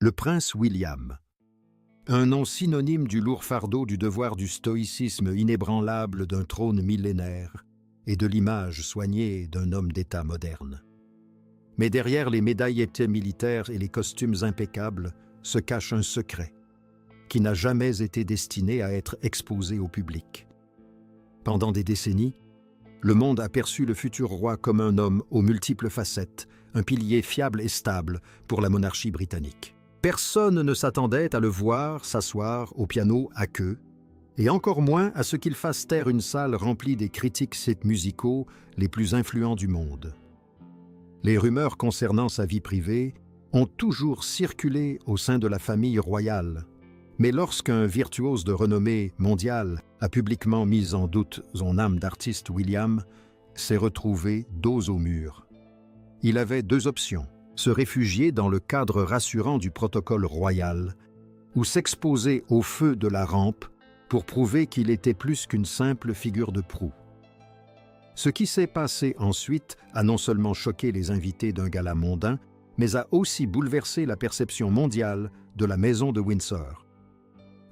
Le prince William. Un nom synonyme du lourd fardeau du devoir du stoïcisme inébranlable d'un trône millénaire et de l'image soignée d'un homme d'État moderne. Mais derrière les médailletés militaires et les costumes impeccables se cache un secret qui n'a jamais été destiné à être exposé au public. Pendant des décennies, le monde a perçu le futur roi comme un homme aux multiples facettes, un pilier fiable et stable pour la monarchie britannique. Personne ne s'attendait à le voir s'asseoir au piano à queue, et encore moins à ce qu'il fasse taire une salle remplie des critiques musicaux les plus influents du monde. Les rumeurs concernant sa vie privée ont toujours circulé au sein de la famille royale, mais lorsqu'un virtuose de renommée mondiale a publiquement mis en doute son âme d'artiste William, s'est retrouvé dos au mur. Il avait deux options: se réfugier dans le cadre rassurant du protocole royal ou s'exposer au feu de la rampe pour prouver qu'il était plus qu'une simple figure de proue. Ce qui s'est passé ensuite a non seulement choqué les invités d'un gala mondain, mais a aussi bouleversé la perception mondiale de la maison de Windsor.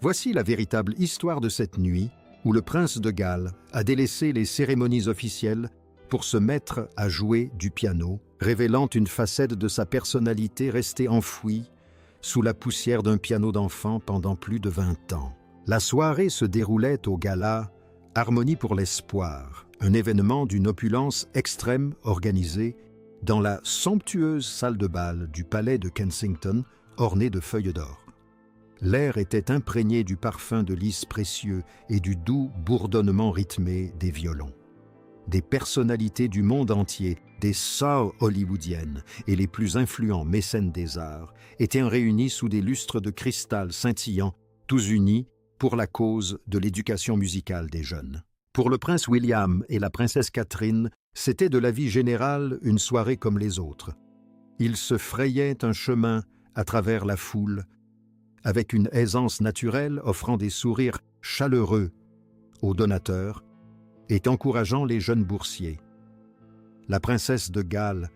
Voici la véritable histoire de cette nuit où le prince de Galles a délaissé les cérémonies officielles pour se mettre à jouer du piano, révélant une facette de sa personnalité restée enfouie sous la poussière d'un piano d'enfant pendant plus de 20 ans. La soirée se déroulait au gala Harmonie pour l'espoir, un événement d'une opulence extrême organisé dans la somptueuse salle de bal du palais de Kensington, ornée de feuilles d'or. L'air était imprégné du parfum de lys précieux et du doux bourdonnement rythmé des violons. Des personnalités du monde entier, des stars hollywoodiennes et les plus influents mécènes des arts étaient réunis sous des lustres de cristal scintillants, tous unis pour la cause de l'éducation musicale des jeunes. Pour le prince William et la princesse Catherine, c'était de la vie générale une soirée comme les autres. Ils se frayaient un chemin à travers la foule, avec une aisance naturelle offrant des sourires chaleureux aux donateurs et encourageant les jeunes boursiers. La princesse de Galles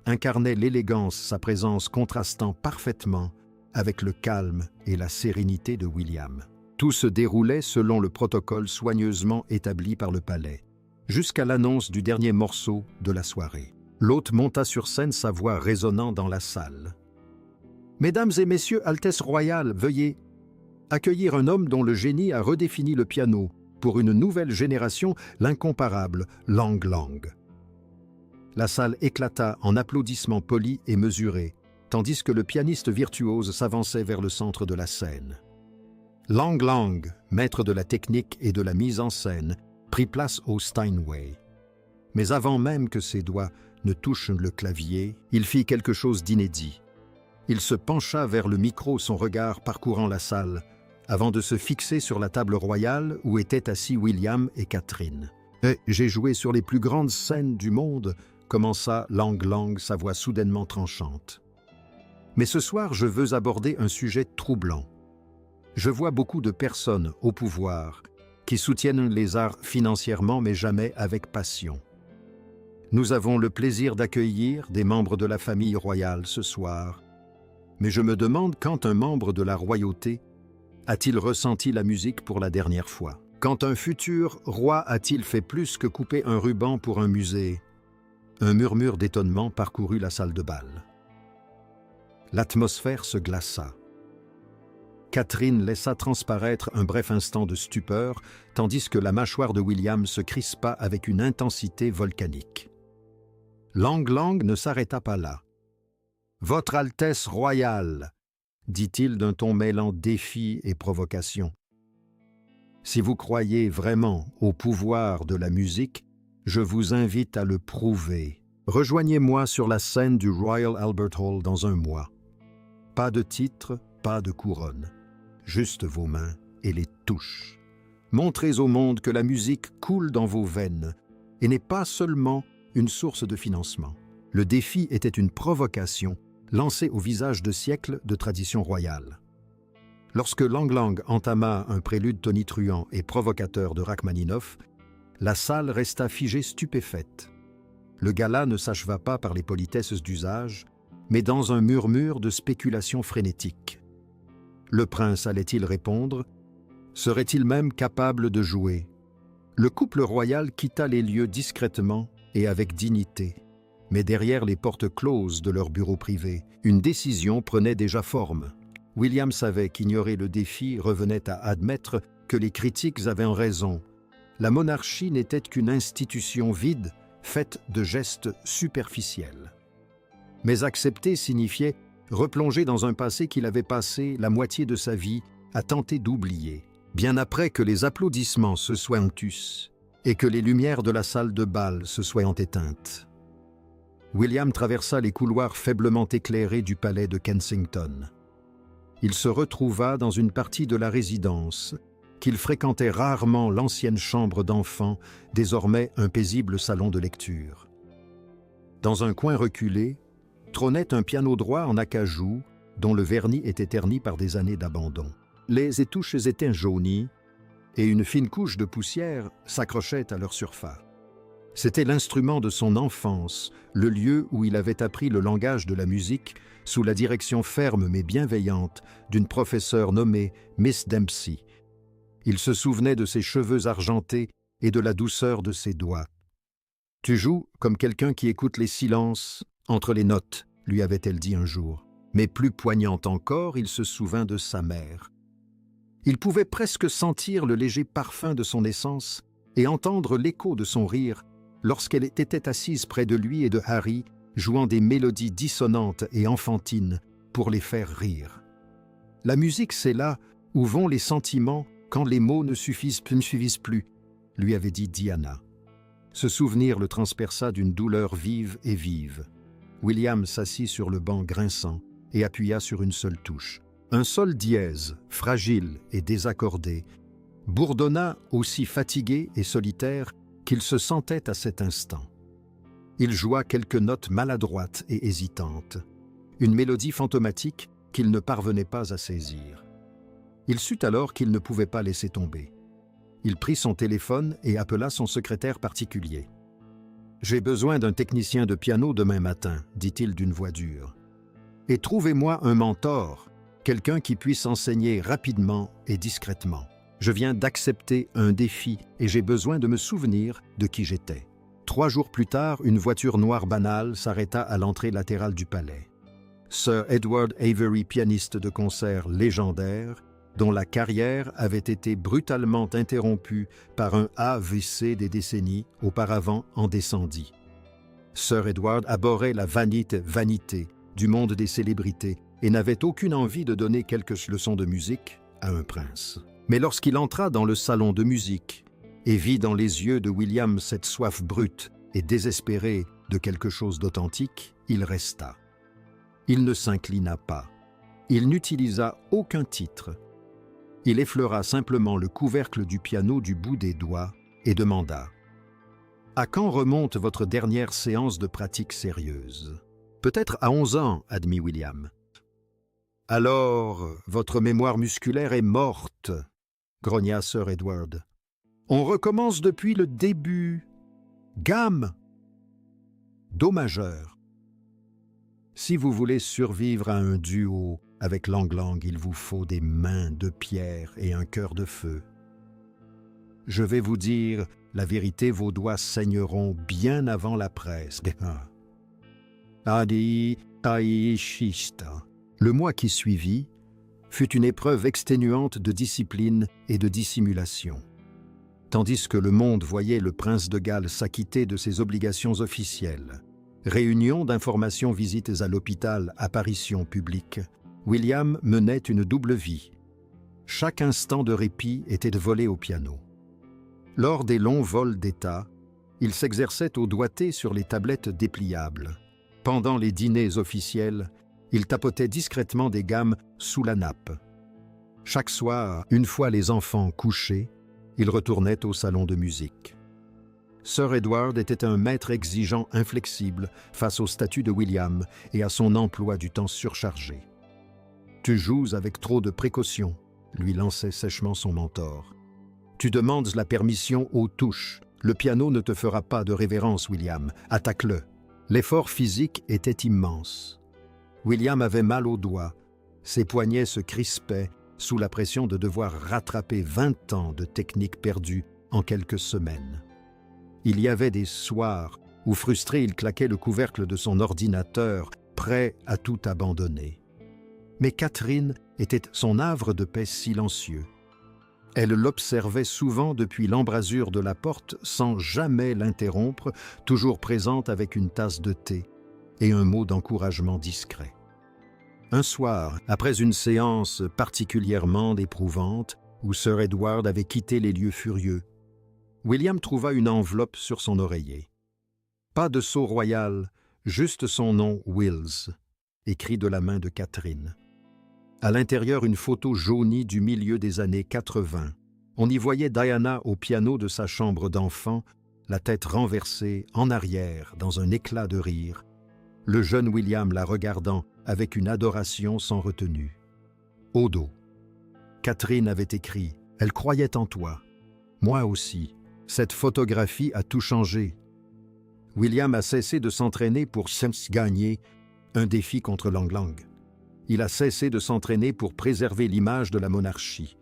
incarnait l'élégance, sa présence contrastant parfaitement avec le calme et la sérénité de William. Tout se déroulait selon le protocole soigneusement établi par le palais, jusqu'à l'annonce du dernier morceau de la soirée. L'hôte monta sur scène, sa voix résonnant dans la salle. « Mesdames et messieurs, Altesse royale, veuillez accueillir un homme dont le génie a redéfini le piano pour une nouvelle génération, l'incomparable Lang Lang. » La salle éclata en applaudissements polis et mesurés, tandis que le pianiste virtuose s'avançait vers le centre de la scène. Lang Lang, maître de la technique et de la mise en scène, prit place au Steinway. Mais avant même que ses doigts ne touchent le clavier, il fit quelque chose d'inédit. Il se pencha vers le micro, son regard parcourant la salle, avant de se fixer sur la table royale où étaient assis William et Catherine. « J'ai joué sur les plus grandes scènes du monde », commença Lang Lang, sa voix soudainement tranchante. « Mais ce soir, je veux aborder un sujet troublant. Je vois beaucoup de personnes au pouvoir qui soutiennent les arts financièrement, mais jamais avec passion. Nous avons le plaisir d'accueillir des membres de la famille royale ce soir, mais je me demande quand un membre de la royauté a-t-il ressenti la musique pour la dernière fois? Quand un futur roi a-t-il fait plus que couper un ruban pour un musée? » Un murmure d'étonnement parcourut la salle de bal. L'atmosphère se glaça. Catherine laissa transparaître un bref instant de stupeur, tandis que la mâchoire de William se crispa avec une intensité volcanique. Lang Lang ne s'arrêta pas là. « Votre Altesse royale !» dit-il d'un ton mêlant défi et provocation. « Si vous croyez vraiment au pouvoir de la musique, je vous invite à le prouver. Rejoignez-moi sur la scène du Royal Albert Hall dans un mois. Pas de titre, pas de couronne. Juste vos mains et les touches. Montrez au monde que la musique coule dans vos veines et n'est pas seulement une source de financement. » Le défi était une provocation lancée au visage de siècles de tradition royale. Lorsque Lang Lang entama un prélude tonitruant et provocateur de Rachmaninoff, la salle resta figée stupéfaite. Le gala ne s'acheva pas par les politesses d'usage, mais dans un murmure de spéculation frénétique. Le prince allait-il répondre? Serait-il même capable de jouer? Le couple royal quitta les lieux discrètement et avec dignité. Mais derrière les portes closes de leur bureau privé, une décision prenait déjà forme. William savait qu'ignorer le défi revenait à admettre que les critiques avaient raison. La monarchie n'était qu'une institution vide, faite de gestes superficiels. Mais accepter signifiait replonger dans un passé qu'il avait passé la moitié de sa vie à tenter d'oublier, bien après que les applaudissements se soient tus et que les lumières de la salle de bal se soient éteintes. William traversa les couloirs faiblement éclairés du palais de Kensington. Il se retrouva dans une partie de la résidence qu'il fréquentait rarement, l'ancienne chambre d'enfant, désormais un paisible salon de lecture. Dans un coin reculé, trônait un piano droit en acajou dont le vernis était terni par des années d'abandon. Les étouches étaient jaunies et une fine couche de poussière s'accrochait à leur surface. C'était l'instrument de son enfance, le lieu où il avait appris le langage de la musique sous la direction ferme mais bienveillante d'une professeure nommée Miss Dempsey. Il se souvenait de ses cheveux argentés et de la douceur de ses doigts. « Tu joues comme quelqu'un qui écoute les silences entre les notes », lui avait-elle dit un jour. Mais plus poignant encore, il se souvint de sa mère. Il pouvait presque sentir le léger parfum de son essence et entendre l'écho de son rire lorsqu'elle était assise près de lui et de Harry, jouant des mélodies dissonantes et enfantines pour les faire rire. La musique, c'est là où vont les sentiments quand les mots ne suffisent plus, lui avait dit Diana. Ce souvenir le transperça d'une douleur vive et vive. William s'assit sur le banc grinçant et appuya sur une seule touche. Un sol dièse, fragile et désaccordé, bourdonna aussi fatigué et solitaire qu'il se sentait à cet instant. Il joua quelques notes maladroites et hésitantes, une mélodie fantomatique qu'il ne parvenait pas à saisir. Il sut alors qu'il ne pouvait pas laisser tomber. Il prit son téléphone et appela son secrétaire particulier. « J'ai besoin d'un technicien de piano demain matin, dit-il d'une voix dure. Et trouvez-moi un mentor, quelqu'un qui puisse enseigner rapidement et discrètement. Je viens d'accepter un défi et j'ai besoin de me souvenir de qui j'étais. » 3 jours plus tard, une voiture noire banale s'arrêta à l'entrée latérale du palais. Sir Edward Avery, pianiste de concert légendaire, dont la carrière avait été brutalement interrompue par un AVC des décennies auparavant, en descendit. Sir Edward abhorrait la vanité du monde des célébrités et n'avait aucune envie de donner quelques leçons de musique à un prince. Mais lorsqu'il entra dans le salon de musique et vit dans les yeux de William cette soif brute et désespérée de quelque chose d'authentique, il resta. Il ne s'inclina pas. Il n'utilisa aucun titre. Il effleura simplement le couvercle du piano du bout des doigts et demanda « À quand remonte votre dernière séance de pratique sérieuse ?»« Peut-être à 11 ans, admit William. »« Alors, votre mémoire musculaire est morte, » grogna Sir Edward. « On recommence depuis le début. Gamme. Do majeur. Si vous voulez survivre à un duo avec Lang Lang, il vous faut des mains de pierre et un cœur de feu. Je vais vous dire la vérité, vos doigts saigneront bien avant la presse. Adi Aishista. Le mois qui suivit fut une épreuve exténuante de discipline et de dissimulation. Tandis que le monde voyait le prince de Galles s'acquitter de ses obligations officielles, réunions d'informations, visites à l'hôpital, apparitions publiques, William menait une double vie. Chaque instant de répit était volé au piano. Lors des longs vols d'État, il s'exerçait au doigté sur les tablettes dépliables. Pendant les dîners officiels, il tapotait discrètement des gammes sous la nappe. Chaque soir, une fois les enfants couchés, il retournait au salon de musique. Sir Edward était un maître exigeant inflexible face au statut de William et à son emploi du temps surchargé. « Tu joues avec trop de précaution », lui lançait sèchement son mentor. « Tu demandes la permission aux touches. Le piano ne te fera pas de révérence, William. Attaque-le. » L'effort physique était immense. William avait mal aux doigts, ses poignets se crispaient sous la pression de devoir rattraper 20 ans de technique perdue en quelques semaines. Il y avait des soirs où, frustré, il claquait le couvercle de son ordinateur, prêt à tout abandonner. Mais Catherine était son havre de paix silencieux. Elle l'observait souvent depuis l'embrasure de la porte sans jamais l'interrompre, toujours présente avec une tasse de thé et un mot d'encouragement discret. Un soir, après une séance particulièrement éprouvante, où Sir Edward avait quitté les lieux furieux, William trouva une enveloppe sur son oreiller. Pas de sceau royal, juste son nom Wills, écrit de la main de Catherine. À l'intérieur, une photo jaunie du milieu des années 80. On y voyait Diana au piano de sa chambre d'enfant, la tête renversée en arrière dans un éclat de rire, le jeune William la regardant avec une adoration sans retenue. Au dos, Catherine avait écrit « Elle croyait en toi. Moi aussi. Cette photographie a tout changé. » William a cessé de s'entraîner pour gagner un défi contre Lang Lang. Il a cessé de s'entraîner pour préserver l'image de la monarchie.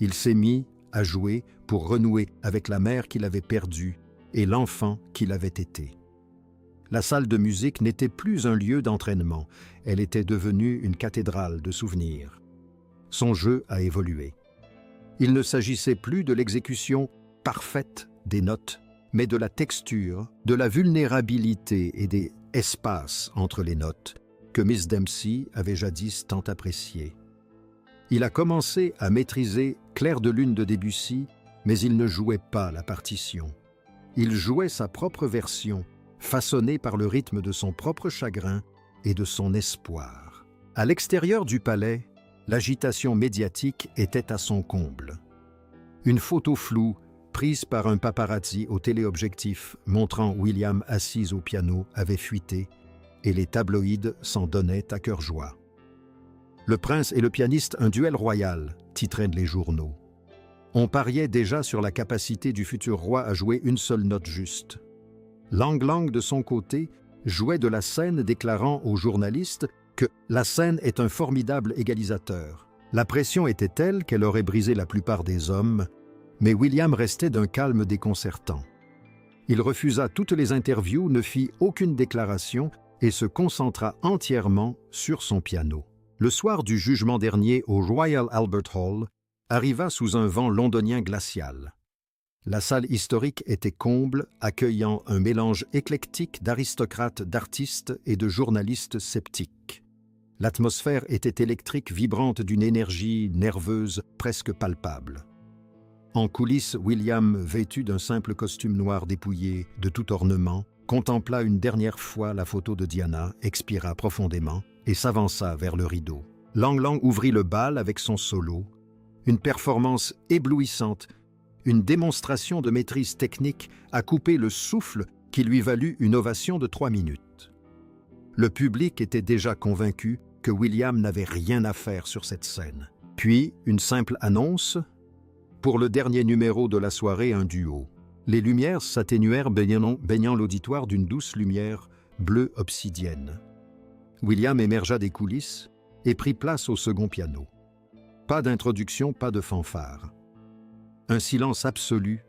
Il s'est mis à jouer pour renouer avec la mère qu'il avait perdue et l'enfant qu'il avait été. La salle de musique n'était plus un lieu d'entraînement, elle était devenue une cathédrale de souvenirs. Son jeu a évolué. Il ne s'agissait plus de l'exécution parfaite des notes, mais de la texture, de la vulnérabilité et des espaces entre les notes que Miss Dempsey avait jadis tant apprécié. Il a commencé à maîtriser Clair de lune de Debussy, mais il ne jouait pas la partition. Il jouait sa propre version, façonnée par le rythme de son propre chagrin et de son espoir. À l'extérieur du palais, l'agitation médiatique était à son comble. Une photo floue, prise par un paparazzi au téléobjectif montrant William assis au piano, avait fuité, et les tabloïds s'en donnaient à cœur joie. « Le prince et le pianiste, un duel royal », titraient les journaux. On pariait déjà sur la capacité du futur roi à jouer une seule note juste. Lang Lang, de son côté, jouait de la scène, déclarant aux journalistes que « la scène est un formidable égalisateur ». La pression était telle qu'elle aurait brisé la plupart des hommes, mais William restait d'un calme déconcertant. Il refusa toutes les interviews, ne fit aucune déclaration et se concentra entièrement sur son piano. Le soir du jugement dernier au Royal Albert Hall arriva sous un vent londonien glacial. La salle historique était comble, accueillant un mélange éclectique d'aristocrates, d'artistes et de journalistes sceptiques. L'atmosphère était électrique, vibrante d'une énergie nerveuse presque palpable. En coulisses, William, vêtu d'un simple costume noir dépouillé de tout ornement, contempla une dernière fois la photo de Diana, expira profondément et s'avança vers le rideau. Lang Lang ouvrit le bal avec son solo, une performance éblouissante, une démonstration de maîtrise technique a coupé le souffle qui lui valut une ovation de 3 minutes. Le public était déjà convaincu que William n'avait rien à faire sur cette scène. Puis, une simple annonce. Pour le dernier numéro de la soirée, un duo. Les lumières s'atténuèrent baignant l'auditoire d'une douce lumière bleue obsidienne. William émergea des coulisses et prit place au second piano. Pas d'introduction, pas de fanfare. Un silence absolu,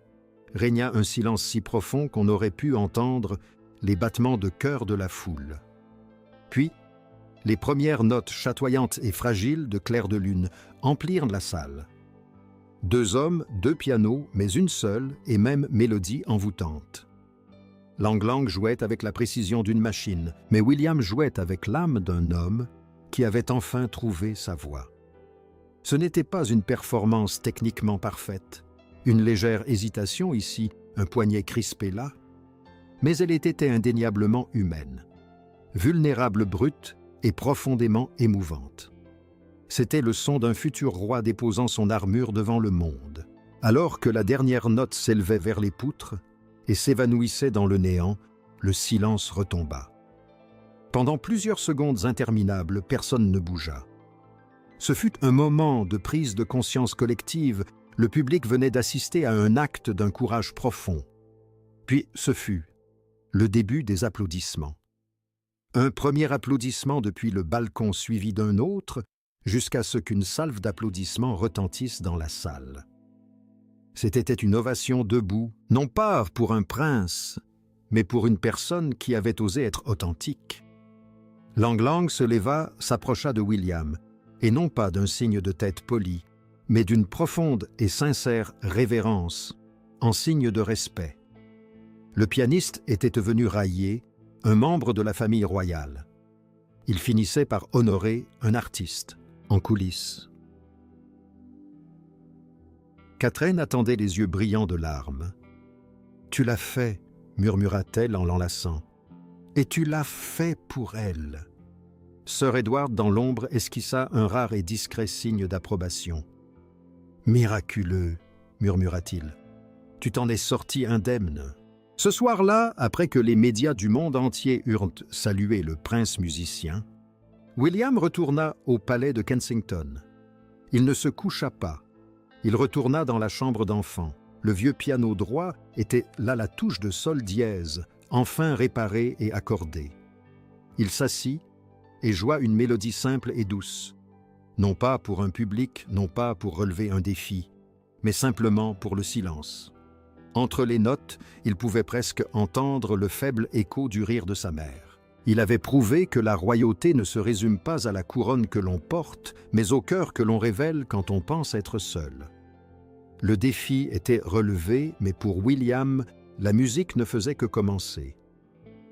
régna un silence si profond qu'on aurait pu entendre les battements de cœur de la foule. Puis, les premières notes chatoyantes et fragiles de Clair de lune emplirent la salle. 2 hommes, 2 pianos, mais une seule et même mélodie envoûtante. Lang Lang jouait avec la précision d'une machine, mais William jouait avec l'âme d'un homme qui avait enfin trouvé sa voix. Ce n'était pas une performance techniquement parfaite, une légère hésitation ici, un poignet crispé là, mais elle était indéniablement humaine, vulnérable, brute et profondément émouvante. C'était le son d'un futur roi déposant son armure devant le monde. Alors que la dernière note s'élevait vers les poutres et s'évanouissait dans le néant, le silence retomba. Pendant plusieurs secondes interminables, personne ne bougea. Ce fut un moment de prise de conscience collective. Le public venait d'assister à un acte d'un courage profond. Puis ce fut le début des applaudissements. Un premier applaudissement depuis le balcon suivi d'un autre, jusqu'à ce qu'une salve d'applaudissements retentisse dans la salle. C'était une ovation debout, non pas pour un prince, mais pour une personne qui avait osé être authentique. Lang Lang se leva, s'approcha de William, et non pas d'un signe de tête poli, mais d'une profonde et sincère révérence, en signe de respect. Le pianiste était devenu raillé, un membre de la famille royale. Il finissait par honorer un artiste, en coulisses. Catherine attendait les yeux brillants de larmes. « Tu l'as fait », murmura-t-elle en l'enlaçant. « Et tu l'as fait pour elle. » Sir Edward, dans l'ombre, esquissa un rare et discret signe d'approbation. « Miraculeux », murmura-t-il. « Tu t'en es sorti indemne. » Ce soir-là, après que les médias du monde entier eurent salué le prince musicien, William retourna au palais de Kensington. Il ne se coucha pas. Il retourna dans la chambre d'enfant. Le vieux piano droit était là la touche de sol dièse, enfin réparée et accordée. Il s'assit et joua une mélodie simple et douce, non pas pour un public, non pas pour relever un défi, mais simplement pour le silence. Entre les notes, il pouvait presque entendre le faible écho du rire de sa mère. Il avait prouvé que la royauté ne se résume pas à la couronne que l'on porte, mais au cœur que l'on révèle quand on pense être seul. Le défi était relevé, mais pour William, la musique ne faisait que commencer.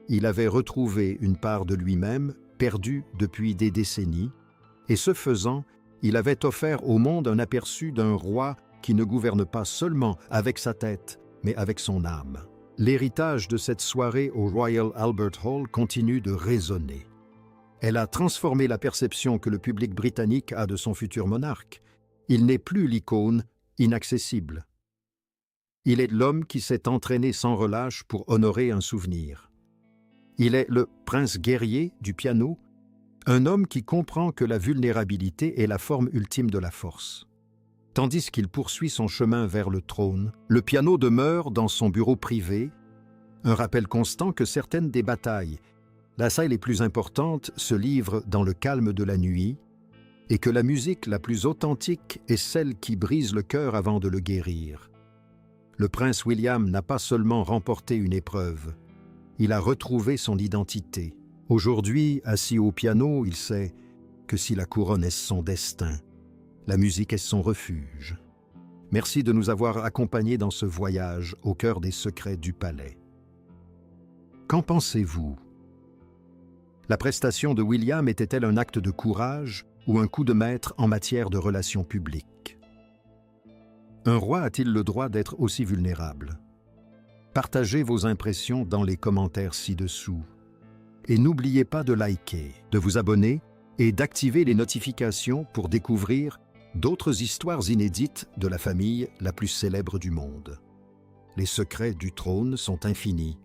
Il avait retrouvé une part de lui-même, perdue depuis des décennies, et ce faisant, il avait offert au monde un aperçu d'un roi qui ne gouverne pas seulement avec sa tête, mais avec son âme. L'héritage de cette soirée au Royal Albert Hall continue de résonner. Elle a transformé la perception que le public britannique a de son futur monarque. Il n'est plus l'icône inaccessible. Il est l'homme qui s'est entraîné sans relâche pour honorer un souvenir. Il est le prince guerrier du piano, un homme qui comprend que la vulnérabilité est la forme ultime de la force. Tandis qu'il poursuit son chemin vers le trône, le piano demeure dans son bureau privé, un rappel constant que certaines des batailles, la saille les plus importantes, se livrent dans le calme de la nuit, et que la musique la plus authentique est celle qui brise le cœur avant de le guérir. Le prince William n'a pas seulement remporté une épreuve, il a retrouvé son identité. Aujourd'hui, assis au piano, il sait que si la couronne est son destin, la musique est son refuge. Merci de nous avoir accompagnés dans ce voyage au cœur des secrets du palais. Qu'en pensez-vous? La prestation de William était-elle un acte de courage ou un coup de maître en matière de relations publiques? Un roi a-t-il le droit d'être aussi vulnérable? Partagez vos impressions dans les commentaires ci-dessous. Et n'oubliez pas de liker, de vous abonner et d'activer les notifications pour découvrir d'autres histoires inédites de la famille la plus célèbre du monde. Les secrets du trône sont infinis,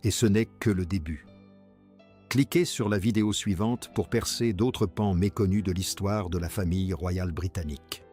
et ce n'est que le début. Cliquez sur la vidéo suivante pour percer d'autres pans méconnus de l'histoire de la famille royale britannique.